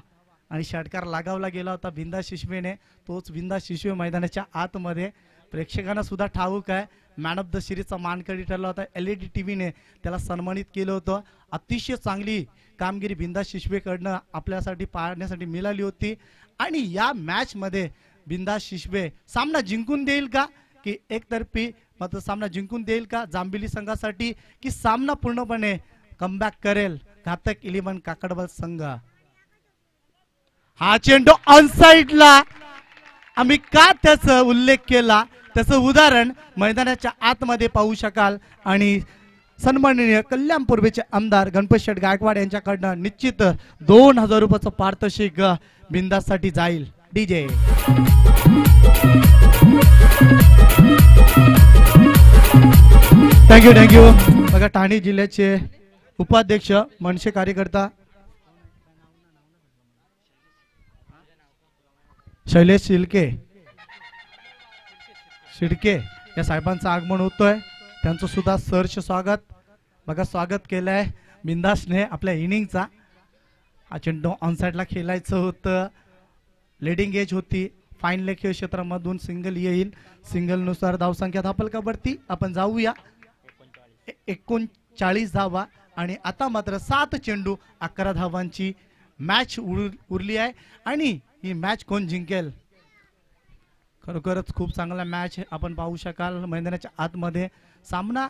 Speaker 2: आणि षटकार लगावला गेला होता बिंदास शिशवेने. तोच बिंदास शिशवे मैदानाच्या आतमध्ये. प्रेक्षकांना सुद्धा ठाऊक आहे मॅन ऑफ द सिरीजचा मानकरी ठरला होता. LED टीव्हीने त्याला सन्मानित केलं होतं. अतिशय चांगली कामगिरी बिंदास शिशवेकडनं आपल्यासाठी पाहण्यासाठी मिळाली होती आणि या मॅच मध्ये बिंदास शिशवे सामना जिंकून देईल का की एकतर्फी मात्र सामना जिंकून देईल का जांभिवली संघासाठी की सामना पूर्णपणे कमबॅक करेल घातक 11 काकडबल संघ. हा चेंडू ऑन साइडला. आम्ही का त्याचा उल्लेख केला त्याचं उदाहरण मैदानाच्या आतमध्ये पाहू शकाल आणि सन्माननीय कल्याण पूर्वेचे आमदार गणपत शेठ गायकवाड यांच्याकडनं निश्चित 2,000 रुपयाचं पारितोषिक बिंदासाठी जाईल. DJ thank you. बघा ठाणे जिल्ह्याचे उपाध्यक्ष मनसे कार्यकर्ता शैलेश शिडके या साहेबांचं आगमन होतोय. त्यांचं सुद्धा सहर्ष स्वागत. बघा स्वागत केलंय बिंदासने आपल्या इनिंगचा. हा चेंडू ऑन साइडला खेळायचं होतं. लीडिंग एज होती. फाईन लेग क्षेत्रामधून सिंगल येईल. सिंगल नुसार धावसंख्या धापलकावरती आपण जाऊया. 39 धावा आणि आता मात्र 7 चेंडू 11 धावांची मॅच उरली आहे आणि ही मॅच कोण जिंकेल? खरोखरच खूप चांगला मॅच आपण पाहू शकाल मैदानाच्या आतमध्ये. सामना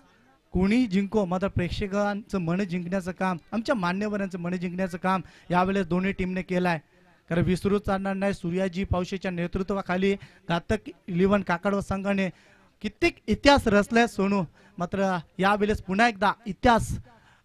Speaker 2: कोणी जिंको मात्र प्रेक्षकांचं मन जिंकण्याचं काम, आमच्या मान्यवरांचं मन जिंकण्याचं काम यावेळेस दोन्ही टीमने केलं आहे. कारण विसरू चालणार नाही, सूर्याजी पावशेच्या नेतृत्वाखाली घातक 11 काकडवा संघाने कित्येक इतिहास रचलाय सोनू. मात्र यावेळेस पुन्हा एकदा इतिहास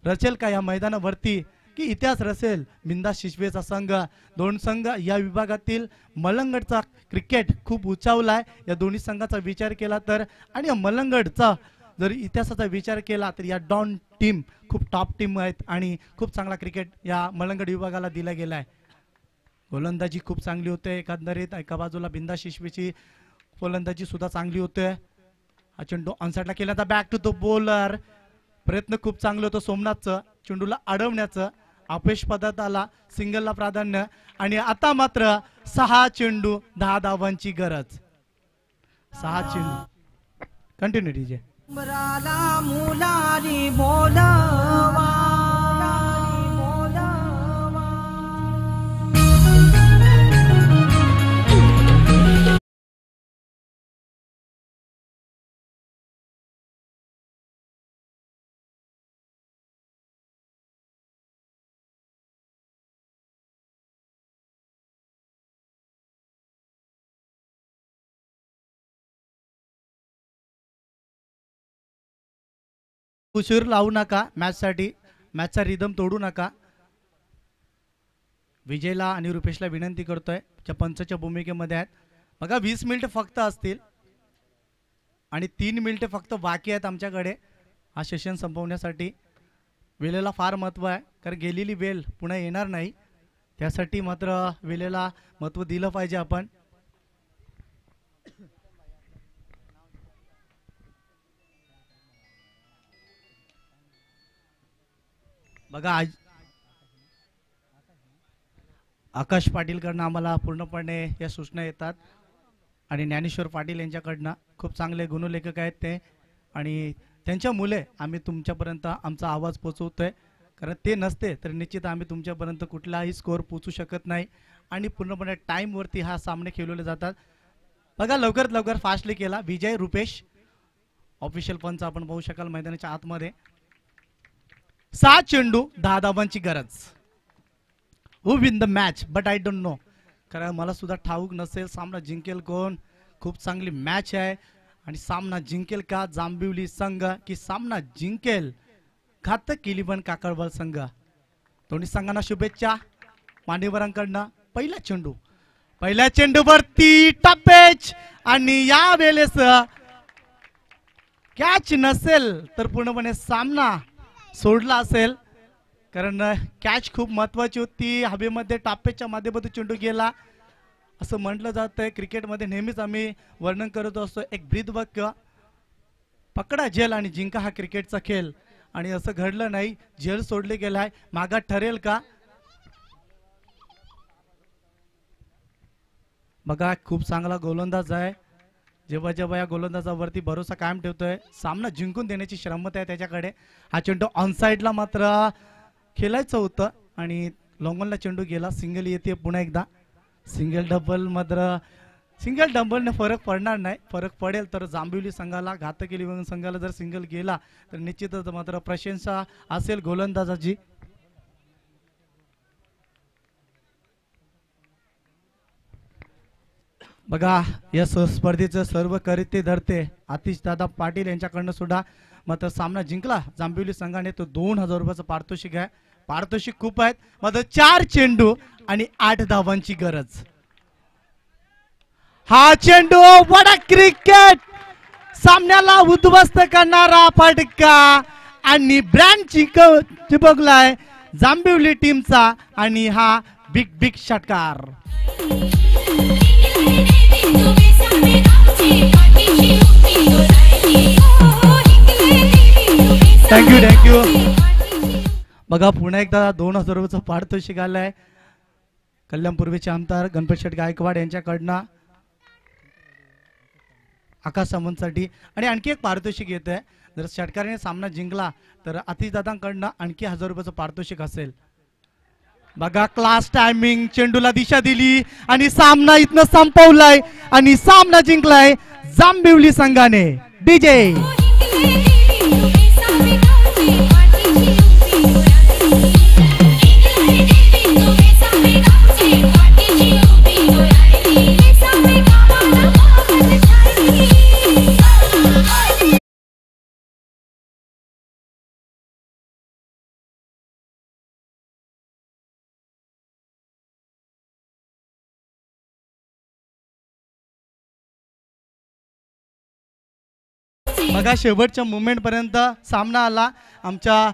Speaker 2: रचेल का या मैदानावरती की इतिहास रचेल बिंदास शिशवेचा संघ. दोन संघ या विभागातील मलंगडचा क्रिकेट खूप उंचावलाय या दोन्ही संघाचा विचार केला तर. आणि मलंगडचा जर इतिहासाचा विचार केला तर या डॉन टीम खूप टॉप टीम आहेत आणि खूप चांगला क्रिकेट या मलंगड विभागाला दिला गेला आहे. गोलंदाजी खूप चांगली होते एकंदरीत. एका बाजूला बिंदास शिशवेची गोलंदाजी सुद्धा चांगली होते. हा चेंडू ऑनसाइडला केल्याचा बॅक टू द बॉलर. प्रयत्न खूप चांगलं होतं सोमनाथचं चेंडूला अडवण्याचं. अपयश पदार्थ आला, सिंगलला प्राधान्य. आणि आता मात्र 6 चेंडू 10 धावांची गरज. 6 चेंडू कंटिन्यू डीजे.
Speaker 3: मुलाला मुलारी बोलवा
Speaker 2: उशीर लावू नका मॅचसाठी, मॅचचा रिदम तोडू नका. विजयला आणि रुपेशला विनंती करतोय ज्या पंचच्या भूमिकेमध्ये आहेत. बघा 20 मिनिटं फक्त असतील आणि 3 मिनिटं फक्त बाकी आहेत आमच्याकडे हा सेशन संपवण्यासाठी. वेळेला फार महत्त्व आहे कारण गेलेली वेळ पुन्हा येणार नाही, त्यासाठी मात्र वेळेला महत्त्व दिलं पाहिजे आपण. बघा आज आकाश पाटीलकडनं आम्हाला पूर्णपणे या सूचना येतात आणि ज्ञानेश्वर पाटील यांच्याकडनं खूप चांगले गुणलेखक आहेत ते आणि त्यांच्या मुले आम्ही तुमच्यापर्यंत आमचा आवाज पोचवतोय. कारण ते नसते तर निश्चित आम्ही तुमच्यापर्यंत कुठलाही स्कोअर पोचू शकत नाही आणि पूर्णपणे टाईमवरती हा सामने खेळवले जातात. बघा लवकरात लवकर फास्टली केला विजय रुपेश. ऑफिशियल पंच आपण पाहू शकाल मैदानाच्या आतमध्ये. 7 चेंडू 10 धावांची गरज. Who win the match but I don't know. कारण मला सुद्धा ठाऊक नसेल सामना जिंकेल कोण. खूप चांगली मॅच आहे आणि सामना जिंकेल का जांभिवली संघ की सामना जिंकेल घातक 11 काकडवाल संघ. दोन्ही संघांना शुभेच्छा मान्यवरांकडनं. पहिल्या चेंडूवरती टपेच आणि या वेळेस कॅच नसेल तर पूर्णपणे सामना सोडला असेल. कारण कॅच खूप महत्वाची होती. हवेमध्ये टापेच्या माध्यमातून चेंडू गेला असं म्हटलं जातंय. क्रिकेटमध्ये नेहमीच आम्ही वर्णन करत असतो एक ब्रीद वाक्य, पकडा झेल आणि जिंका हा क्रिकेटचा खेळ. आणि असं घडलं नाही, झेल सोडले गेलाय. मागात ठरेल का? बघा खूप चांगला गोलंदाज आहे. जेव्हा जेव्हा या गोलंदाजावरती भरोसा कायम ठेवतोय सामना जिंकून देण्याची क्षमता आहे त्याच्याकडे. हा चेंडू ऑनसाइडला मात्र खेळायचं होतं आणि लॉंगॉनला चेंडू गेला. सिंगल येते पुन्हा एकदा. सिंगल डबल मात्र सिंगल डबलने फरक पडणार नाही. फरक पडेल तर जांभिवली संघाला, घातक 11 संघाला जर सिंगल गेला तर निश्चितच मात्र प्रशंसा असेल गोलंदाजाची. बघा या स्पर्धेचं सर्व करिते धरते आतिश दादा पाटील यांच्याकडनं सुद्धा मात्र सामना जिंकला जांभिवली संघाने. तो 2000 रुपयाचं पारितोषिक आहे. पारितोषिक खूप आहेत मात्र 4 चेंडू आणि 8 धावांची गरज. हा चेंडू वडा क्रिकेट सामन्याला उद्ध्वस्त करणारा फटका आणि ब्रँड चिपकलाय जांभिवली टीमचा आणि हा बिग षटकार. थँक्यू. बघा पुन्हा एकदा 2000 रुपयाचं पारितोषिक आलंय कल्याण पूर्वेचे आमदार गणपत शेठ गायकवाड यांच्याकडनं आकाश सामंतसाठी. आणि आणखी एक पारितोषिक येत आहे जर षटकाराने सामना जिंकला तर अतिशदादांकडनं आणखी 1000 रुपयाचं पारितोषिक असेल. बघा क्लास टायमिंग, चेंडूला दिशा दिली आणि सामना इथनं संपवलाय आणि सामना जिंकलाय जांभिवली संघाने. डीजे बघा शेवटच्या मुमेंट पर्यंत सामना आला. आमच्या